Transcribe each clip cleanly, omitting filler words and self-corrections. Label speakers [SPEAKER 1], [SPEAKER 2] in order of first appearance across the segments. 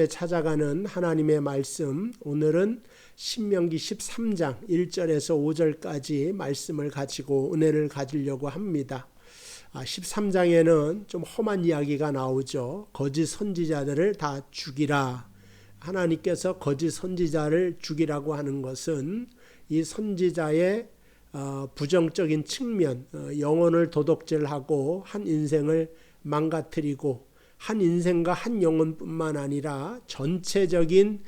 [SPEAKER 1] 찾아가는 하나님의 말씀, 오늘은 신명기 13장 1절에서 5절까지 말씀을 가지고 은혜를 가지려고 합니다. 13장에는 좀 험한 이야기가 나오죠. 거짓 선지자들을 다 죽이라. 하나님께서 거짓 선지자를 죽이라고 하는 것은 이 선지자의 부정적인 측면, 영혼을 도둑질하고 한 인생을 망가뜨리고 한 인생과 한 영혼뿐만 아니라 전체적인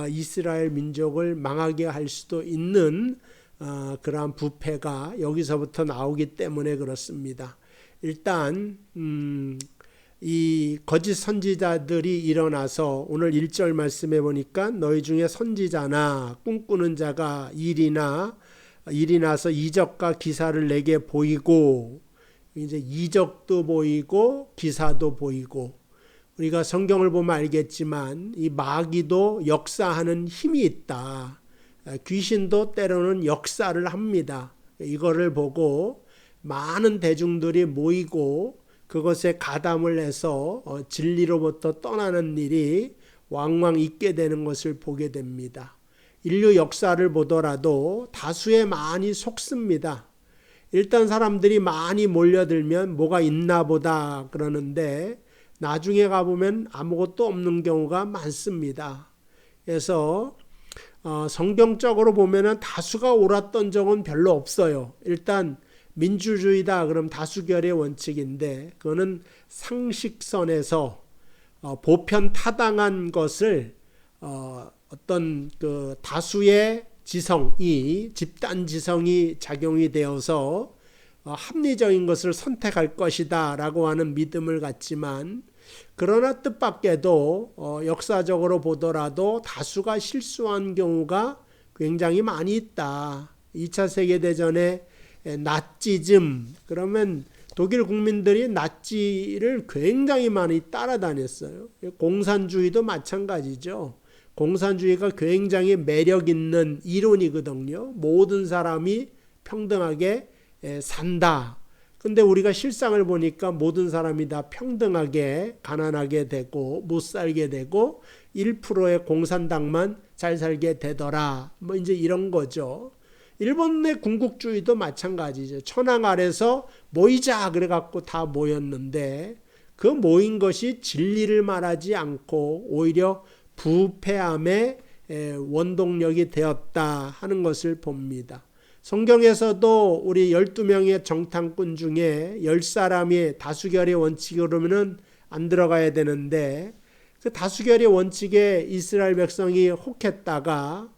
[SPEAKER 1] 이스라엘 민족을 망하게 할 수도 있는 그러한 부패가 여기서부터 나오기 때문에 그렇습니다. 일단 이 거짓 선지자들이 일어나서 오늘 1절 말씀해 보니까 너희 중에 선지자나 꿈꾸는 자가 일이 나서 이적과 기사를 내게 보이고, 이제 이적도 보이고 기사도 보이고, 우리가 성경을 보면 알겠지만 이 마귀도 역사하는 힘이 있다. 귀신도 때로는 역사를 합니다. 이거를 보고 많은 대중들이 모이고 그것에 가담을 해서 진리로부터 떠나는 일이 왕왕 있게 되는 것을 보게 됩니다. 인류 역사를 보더라도 다수에 많이 속습니다. 일단 사람들이 많이 몰려들면 뭐가 있나 보다 그러는데 나중에 가보면 아무것도 없는 경우가 많습니다. 그래서 성경적으로 보면은 다수가 옳았던 적은 별로 없어요. 일단 민주주의다 그럼 다수결의 원칙인데 그거는 상식선에서 보편 타당한 것을 어떤 그 다수의 지성이 집단 지성이 작용이 되어서 합리적인 것을 선택할 것이다 라고 하는 믿음을 갖지만, 그러나 뜻밖에도 역사적으로 보더라도 다수가 실수한 경우가 굉장히 많이 있다. 2차 세계대전에 나치즘, 그러면 독일 국민들이 나치를 굉장히 많이 따라다녔어요. 공산주의도 마찬가지죠. 공산주의가 굉장히 매력 있는 이론이거든요. 모든 사람이 평등하게 산다. 근데 우리가 실상을 보니까 모든 사람이 다 평등하게 가난하게 되고 못 살게 되고 1%의 공산당만 잘 살게 되더라. 뭐 이제 이런 거죠. 일본의 군국주의도 마찬가지죠. 천황 아래서 모이자 그래갖고 다 모였는데 그 모인 것이 진리를 말하지 않고 오히려 부패함의 원동력이 되었다 하는 것을 봅니다. 성경에서도 우리 12명의 정탐꾼 중에 10사람이 다수결의 원칙으로는 안 들어가야 되는데 그 다수결의 원칙에 이스라엘 백성이 혹했다가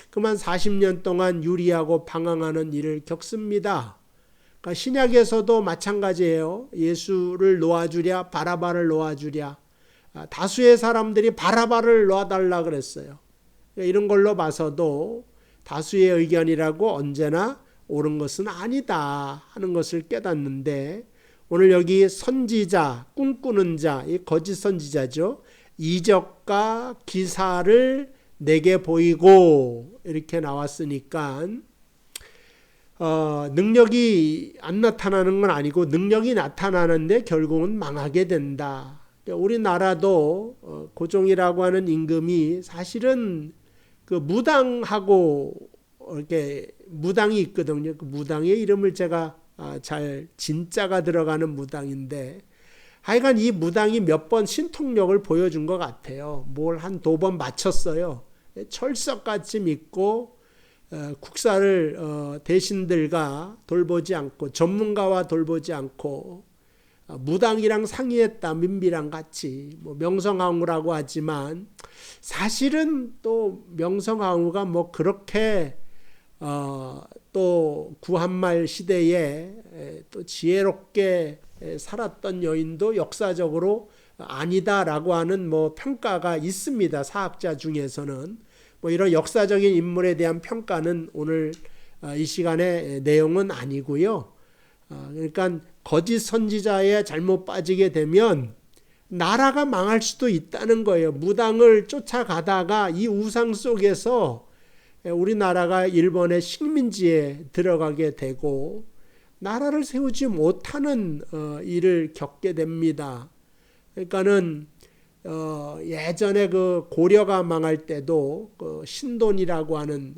[SPEAKER 1] 그만 40년 동안 유리하고 방황하는 일을 겪습니다. 그러니까 신약에서도 마찬가지예요. 예수를 놓아주랴 바라바를 놓아주랴. 다수의 사람들이 바라바를 놓아달라 그랬어요. 이런 걸로 봐서도 다수의 의견이라고 언제나 옳은 것은 아니다 하는 것을 깨닫는데, 오늘 여기 선지자, 꿈꾸는 자, 이 거짓 선지자죠. 이적과 기사를 내게 보이고 이렇게 나왔으니까 능력이 안 나타나는 건 아니고 능력이 나타나는데 결국은 망하게 된다. 우리나라도 고종이라고 하는 임금이 사실은 그 무당하고 이렇게 무당이 있거든요. 그 무당의 이름을 제가 잘 진짜가 들어가는 무당인데 하여간 이 무당이 몇 번 신통력을 보여준 것 같아요. 뭘 한 2번 맞췄어요. 철석같이 믿고 국사를 대신들과 돌보지 않고 전문가와 돌보지 않고 무당이랑 상의했다. 민비랑 같이 뭐 명성황후라고 하지만 사실은 또 명성황후가 뭐 그렇게 또 구한말 시대에 또 지혜롭게 살았던 여인도 역사적으로 아니다라고 하는 뭐 평가가 있습니다. 사학자 중에서는 뭐 이런 역사적인 인물에 대한 평가는 오늘 이 시간의 내용은 아니고요. 그러니까 거짓 선지자에 잘못 빠지게 되면 나라가 망할 수도 있다는 거예요. 무당을 쫓아가다가 이 우상 속에서 우리나라가 일본의 식민지에 들어가게 되고 나라를 세우지 못하는 일을 겪게 됩니다. 그러니까는 예전에 그 고려가 망할 때도 그 신돈이라고 하는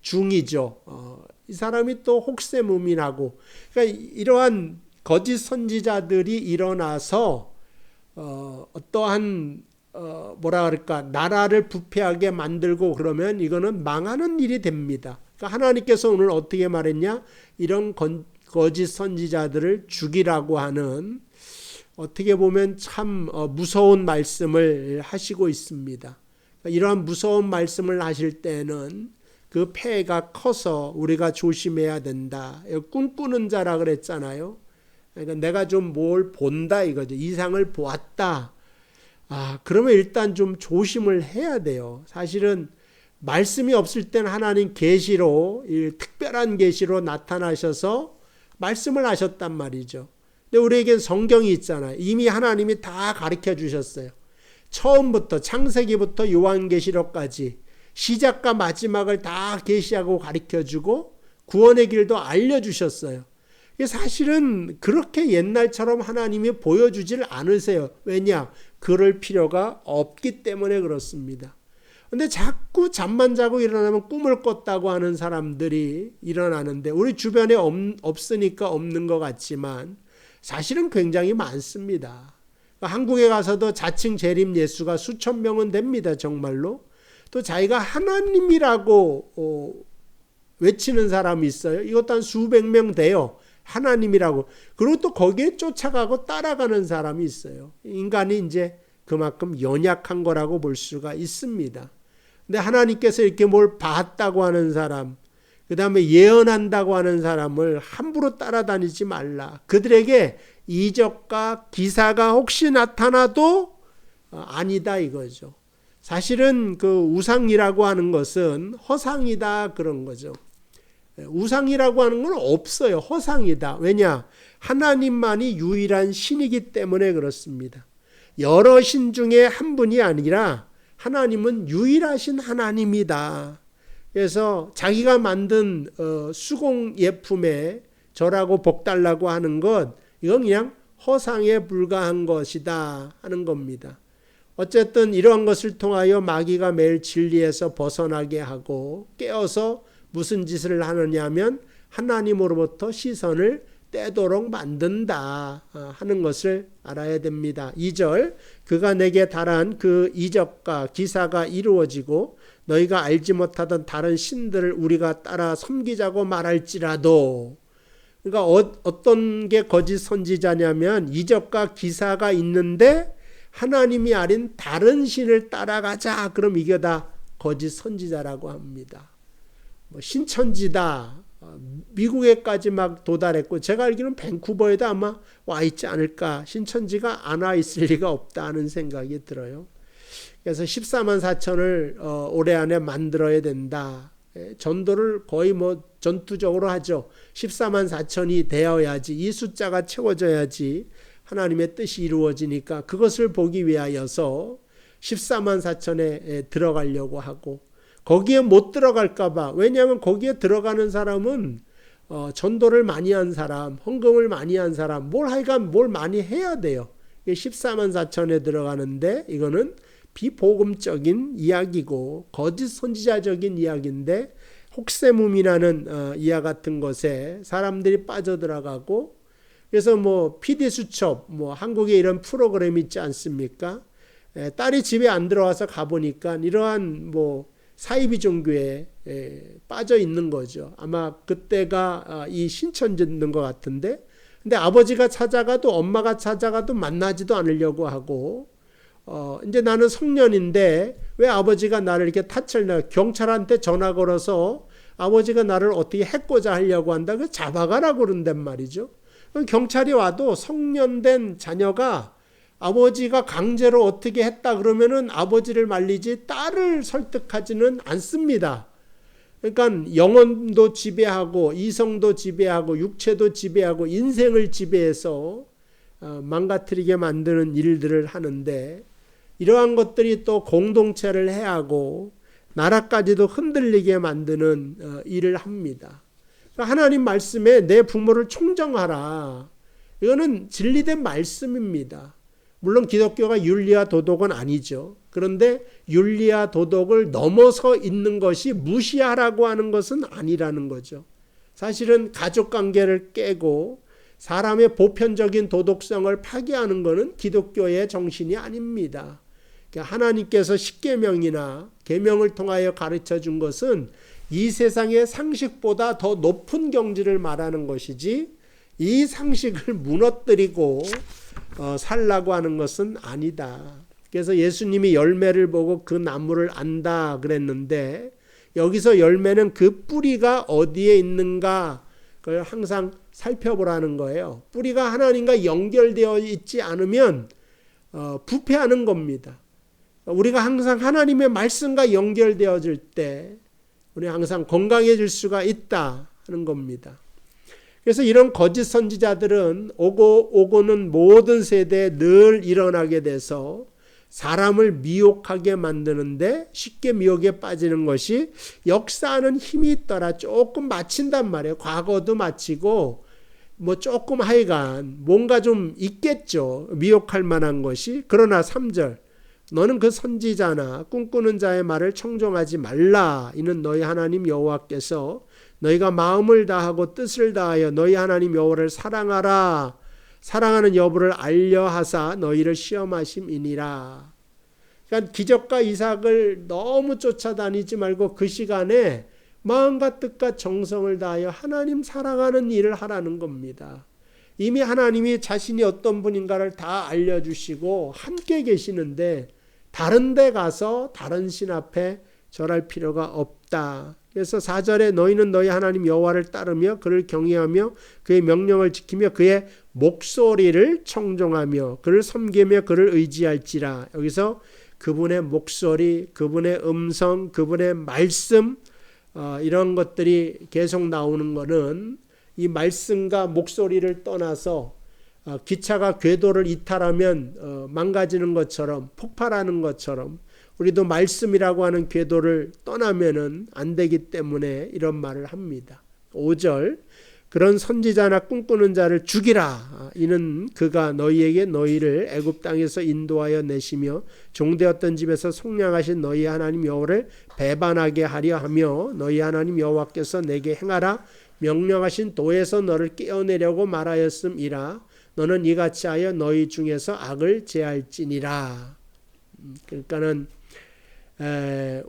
[SPEAKER 1] 중이죠. 이 사람이 또 혹세무민하고, 그러니까 이러한 거짓 선지자들이 일어나서 어떠한 뭐라 그럴까, 나라를 부패하게 만들고 그러면 이거는 망하는 일이 됩니다. 그러니까 하나님께서 오늘 어떻게 말했냐? 이런 거짓 선지자들을 죽이라고 하는, 어떻게 보면 참 무서운 말씀을 하시고 있습니다. 그러니까 이러한 무서운 말씀을 하실 때는 그 폐해가 커서 우리가 조심해야 된다. 꿈꾸는 자라 그랬잖아요. 그러니까 내가 좀 뭘 본다 이거죠. 이상을 보았다. 그러면 일단 좀 조심을 해야 돼요. 사실은 말씀이 없을 때는 하나님 계시로, 특별한 계시로 나타나셔서 말씀을 하셨단 말이죠. 근데 우리에겐 성경이 있잖아요. 이미 하나님이 다 가르쳐 주셨어요. 처음부터 창세기부터 요한계시록까지 시작과 마지막을 다 계시하고 가르쳐 주고 구원의 길도 알려주셨어요. 사실은 그렇게 옛날처럼 하나님이 보여주질 않으세요. 왜냐? 그럴 필요가 없기 때문에 그렇습니다. 근데 자꾸 잠만 자고 일어나면 꿈을 꿨다고 하는 사람들이 일어나는데, 우리 주변에 없으니까 없는 것 같지만 사실은 굉장히 많습니다. 한국에 가서도 자칭 재림 예수가 수천 명은 됩니다. 정말로. 또 자기가 하나님이라고 외치는 사람이 있어요. 이것도 한 수백 명 돼요. 하나님이라고. 그리고 또 거기에 쫓아가고 따라가는 사람이 있어요. 인간이 이제 그만큼 연약한 거라고 볼 수가 있습니다. 근데 하나님께서 이렇게 뭘 봤다고 하는 사람, 그 다음에 예언한다고 하는 사람을 함부로 따라다니지 말라. 그들에게 이적과 기사가 혹시 나타나도 아니다 이거죠. 사실은 그 우상이라고 하는 것은 허상이다 그런 거죠. 우상이라고 하는 건 없어요. 허상이다. 왜냐? 하나님만이 유일한 신이기 때문에 그렇습니다. 여러 신 중에 한 분이 아니라 하나님은 유일하신 하나님이다. 그래서 자기가 만든 수공 예품에 절하고 복달라고 하는 것, 이건 그냥 허상에 불과한 것이다 하는 겁니다. 어쨌든 이러한 것을 통하여 마귀가 매일 진리에서 벗어나게 하고 깨어서 무슨 짓을 하느냐 하면 하나님으로부터 시선을 떼도록 만든다 하는 것을 알아야 됩니다. 2절, 그가 내게 달한 그 이적과 기사가 이루어지고 너희가 알지 못하던 다른 신들을 우리가 따라 섬기자고 말할지라도. 그러니까 어떤 게 거짓 선지자냐면 이적과 기사가 있는데 하나님이 아닌 다른 신을 따라가자. 그럼 이게 다 거짓 선지자라고 합니다. 신천지다. 미국에까지 막 도달했고, 제가 알기로는 밴쿠버에도 아마 와 있지 않을까. 신천지가 안 와 있을 리가 없다 하는 생각이 들어요. 그래서 14만 4천을 올해 안에 만들어야 된다. 전도를 거의 전투적으로 하죠. 14만 4천이 되어야지, 이 숫자가 채워져야지 하나님의 뜻이 이루어지니까 그것을 보기 위하여서 14만 4천에 들어가려고 하고, 거기에 못 들어갈까 봐. 왜냐하면 거기에 들어가는 사람은 전도를 많이 한 사람, 헌금을 많이 한 사람, 뭘 많이 해야 돼요. 14만 4천에 들어가는데 이거는 비복음적인 이야기고 거짓 선지자적인 이야기인데, 혹세무민이라는 이와 같은 것에 사람들이 빠져들어가고, 그래서 PD수첩, 한국에 이런 프로그램 있지 않습니까? 딸이 집에 안 들어와서 가보니까 이러한 사이비 종교에 빠져 있는 거죠. 아마 그때가 이 신천지인 것 같은데, 근데 아버지가 찾아가도 엄마가 찾아가도 만나지도 않으려고 하고, 이제 나는 성년인데 왜 아버지가 나를 이렇게 경찰한테 전화 걸어서 아버지가 나를 어떻게 해코자 하려고 한다. 그 잡아가라고 그런단 말이죠. 경찰이 와도 성년된 자녀가 아버지가 강제로 어떻게 했다 그러면은 아버지를 말리지 딸을 설득하지는 않습니다. 그러니까 영혼도 지배하고 이성도 지배하고 육체도 지배하고 인생을 지배해서 망가뜨리게 만드는 일들을 하는데, 이러한 것들이 또 공동체를 해하고 나라까지도 흔들리게 만드는 일을 합니다. 하나님 말씀에 내 부모를 총정하라. 이거는 진리된 말씀입니다. 물론 기독교가 윤리와 도덕은 아니죠. 그런데 윤리와 도덕을 넘어서 있는 것이 무시하라고 하는 것은 아니라는 거죠. 사실은 가족관계를 깨고 사람의 보편적인 도덕성을 파괴하는 것은 기독교의 정신이 아닙니다. 하나님께서 십계명이나 계명을 통하여 가르쳐 준 것은 이 세상의 상식보다 더 높은 경지를 말하는 것이지 이 상식을 무너뜨리고 살라고 하는 것은 아니다. 그래서 예수님이 열매를 보고 그 나무를 안다 그랬는데 여기서 열매는 그 뿌리가 어디에 있는가 그걸 항상 살펴보라는 거예요. 뿌리가 하나님과 연결되어 있지 않으면 부패하는 겁니다. 우리가 항상 하나님의 말씀과 연결되어질 때 우리 항상 건강해질 수가 있다 하는 겁니다. 그래서 이런 거짓 선지자들은 오고는 모든 세대에 늘 일어나게 돼서 사람을 미혹하게 만드는데 쉽게 미혹에 빠지는 것이 역사하는 힘이 있더라. 조금 맞힌단 말이에요. 과거도 맞히고 뭐 조금 하여간 뭔가 좀 있겠죠. 미혹할 만한 것이. 그러나 3절 너는 그 선지자나 꿈꾸는 자의 말을 청종하지 말라. 이는 너희 하나님 여호와께서 너희가 마음을 다하고 뜻을 다하여 너희 하나님 여호와를 사랑하라. 사랑하는 여부를 알려하사 너희를 시험하심이니라. 그러니까 기적과 이삭을 너무 쫓아다니지 말고 그 시간에 마음과 뜻과 정성을 다하여 하나님 사랑하는 일을 하라는 겁니다. 이미 하나님이 자신이 어떤 분인가를 다 알려주시고 함께 계시는데 다른 데 가서 다른 신 앞에 절할 필요가 없다. 그래서 4절에 너희는 너희 하나님 여호와를 따르며 그를 경외하며 그의 명령을 지키며 그의 목소리를 청종하며 그를 섬기며 그를 의지할지라. 여기서 그분의 목소리, 그분의 음성, 그분의 말씀 이런 것들이 계속 나오는 것은 이 말씀과 목소리를 떠나서 기차가 궤도를 이탈하면 망가지는 것처럼 폭발하는 것처럼 우리도 말씀이라고 하는 궤도를 떠나면은 안 되기 때문에 이런 말을 합니다. 5절 그런 선지자나 꿈꾸는 자를 죽이라. 이는 그가 너희에게 너희를 애굽 땅에서 인도하여 내시며 종되었던 집에서 속량하신 너희 하나님 여호와를 배반하게 하려 하며 너희 하나님 여호와께서 내게 행하라 명령하신 도에서 너를 깨어내려고 말하였음이라. 너는 이같이 하여 너희 중에서 악을 제할지니라. 그러니까는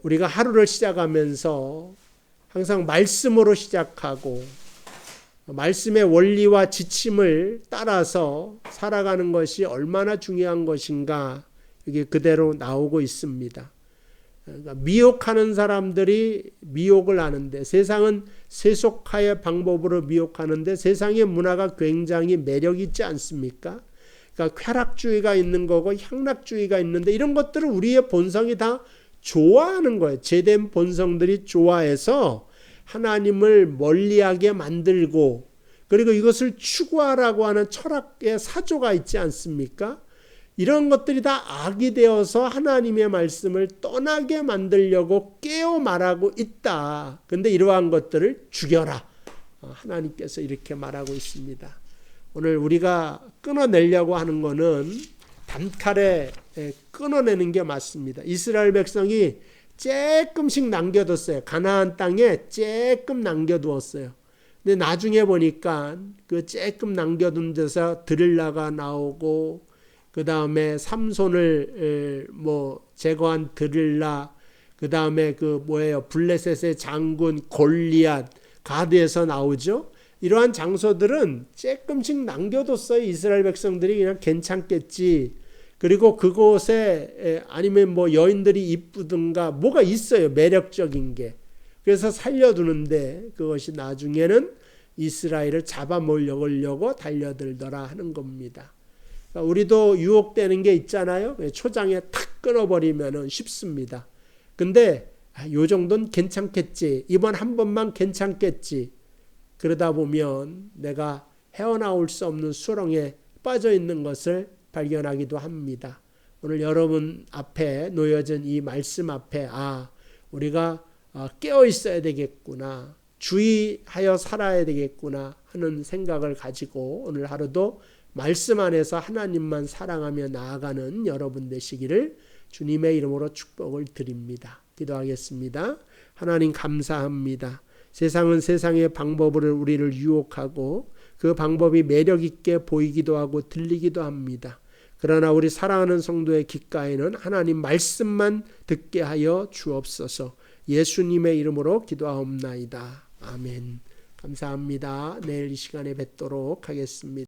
[SPEAKER 1] 우리가 하루를 시작하면서 항상 말씀으로 시작하고 말씀의 원리와 지침을 따라서 살아가는 것이 얼마나 중요한 것인가 이게 그대로 나오고 있습니다. 그러니까 미혹하는 사람들이 미혹을 하는데 세상은 세속화의 방법으로 미혹하는데 세상의 문화가 굉장히 매력 있지 않습니까? 그러니까 쾌락주의가 있는 거고 향락주의가 있는데 이런 것들을 우리의 본성이 다 좋아하는 거예요. 제된 본성들이 좋아해서 하나님을 멀리하게 만들고 그리고 이것을 추구하라고 하는 철학의 사조가 있지 않습니까? 이런 것들이 다 악이 되어서 하나님의 말씀을 떠나게 만들려고 깨어 말하고 있다. 그런데 이러한 것들을 죽여라. 하나님께서 이렇게 말하고 있습니다. 오늘 우리가 끊어내려고 하는 것은 단칼에 끊어내는 게 맞습니다. 이스라엘 백성이 조금씩 남겨뒀어요. 가나안 땅에 조금 남겨두었어요. 근데 나중에 보니까 그 조금 남겨둔 데서 드릴라가 나오고 그 다음에 삼손을 제거한 드릴라, 그 다음에 블레셋의 장군 골리앗 가드에서 나오죠. 이러한 장소들은 조금씩 남겨뒀어요. 이스라엘 백성들이 그냥 괜찮겠지. 그리고 그곳에 아니면 여인들이 이쁘든가 뭐가 있어요. 매력적인 게. 그래서 살려두는데 그것이 나중에는 이스라엘을 잡아먹으려고 달려들더라 하는 겁니다. 그러니까 우리도 유혹되는 게 있잖아요. 초장에 탁 끊어버리면 쉽습니다. 근데 요 정도는 괜찮겠지. 이번 한 번만 괜찮겠지. 그러다 보면 내가 헤어나올 수 없는 수렁에 빠져 있는 것을 발견하기도 합니다. 오늘 여러분 앞에 놓여진 이 말씀 앞에 우리가 깨어 있어야 되겠구나. 주의하여 살아야 되겠구나 하는 생각을 가지고 오늘 하루도 말씀 안에서 하나님만 사랑하며 나아가는 여러분 되시기를 주님의 이름으로 축복을 드립니다. 기도하겠습니다. 하나님 감사합니다. 세상은 세상의 방법으로 우리를 유혹하고 그 방법이 매력 있게 보이기도 하고 들리기도 합니다. 그러나 우리 사랑하는 성도의 귓가에는 하나님 말씀만 듣게 하여 주옵소서. 예수님의 이름으로 기도하옵나이다. 아멘. 감사합니다. 내일 이 시간에 뵙도록 하겠습니다.